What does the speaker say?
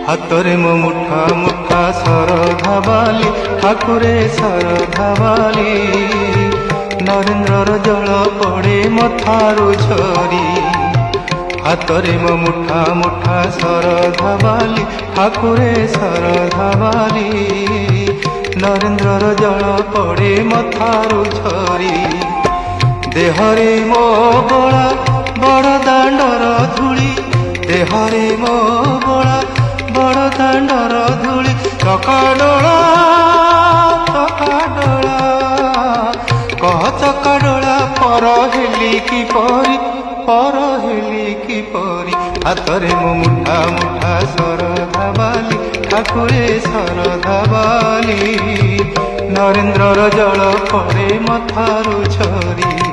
ହାତରେ ମୋ ମୁଠା ମୁଠା ଶରଧା ବାଲି ଠାକୁରେ ଶରଧା ବାଲି ନରେନ୍ଦ୍ରର ଜଳ ପଡ଼େ ମଥାରୁ ଝରି ହାତରେ ମୋ ମୁଠା ମୁଠା ଶରଧା ବାଲି ଠାକୁରେ ଶରଧା ବାଲି ନରେନ୍ଦ୍ରର ଜଳ ପଡ଼େ ମଥାରୁ ଝରି ଦେହରେ ମୋ ବଳା ବଡ଼ ଦାଣ୍ଡର ଧୂଳି ଦେହରେ ମୋ ବଳା ବଡ଼ ଦାଣ୍ଡର ଧୂଳି ଚକାଡୋଳା କହ ଚକାଡୋଳା ପର ହେଲି କିପରି ହାତରେ ମୋ ମୁଠା ମୁଠା ଶରଧା ବାଲି ଠାକୁରେ ଶରଧା ବାଲି ନରେନ୍ଦ୍ରର ଜଳ ପଡ଼େ ମଥାରୁ ଝରି।